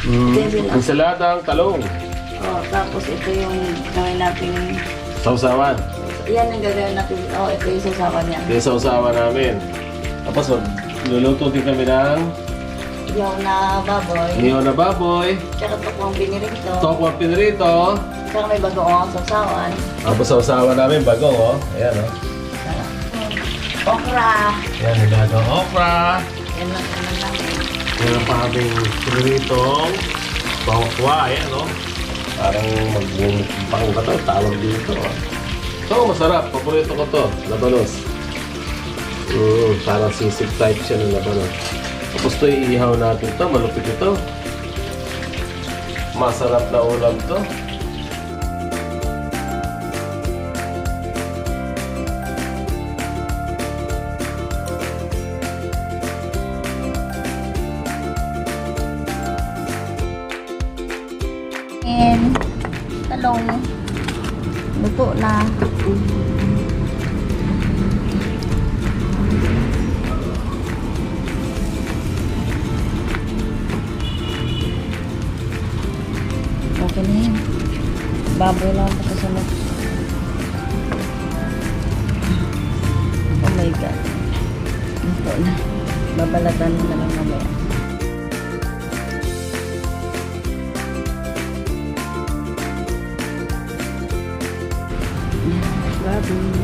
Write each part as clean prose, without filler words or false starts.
Ito yung Ensaladang talong. Oh, tapos ito yung gawin natin. Sausawan. Yan ang gagawin natin. Oh, ito yung sasawan niya. Ito yung sausawan namin. Tapos luluto din kami ng Ihaw na baboy. ihaw na baboy. Tsaka tokwang pinirito. Tokwang pinirito. Tsaka may bagoong sasawan. Tapos sausawan namin bagong, oh. Ayan, oh. Okra. Ayan, nilagang okra. Yan lang namin. Meron pa kaming piniritong tokwa. Ayan, oh. Parang mag-mukbang ka to. Tawag dito, oh. Ito, masarap. Paborito ko to. Labanos. Parang sisig type siya ng labanos. Tapos ito iihaw natin to. Malupit ito. Masarap na ulam to. And talong. Luto na. Okay na yun. Baboy lang ako kasunod. Oh my God. Luto na. Babalatan mo na lang mamaya. Baboy.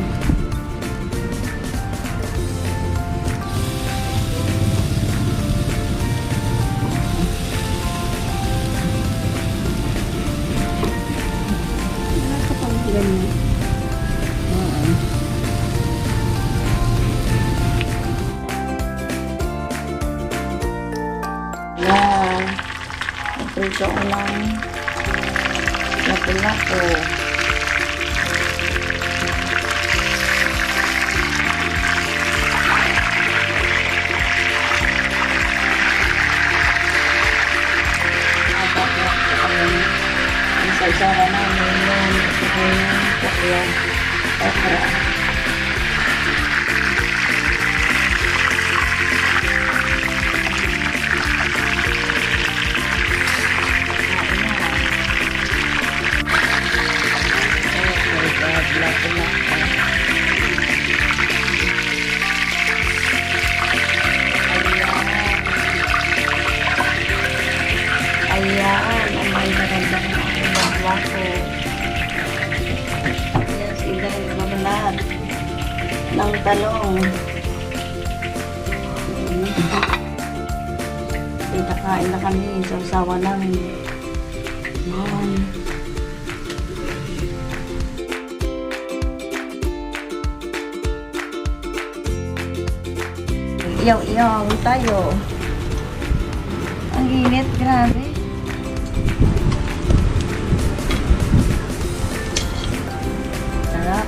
Ganyan. Yan. Naprito ko ng lapu-lapu. Isasara namin yung okra. Ayan, ang may magandang lako. Ayan, sila yung mamalad ng talong. Itakain na kami sa usawa namin. Ayan. Iyaw tayo. Ang init, grabe. Sarap.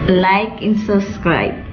like and subscribe.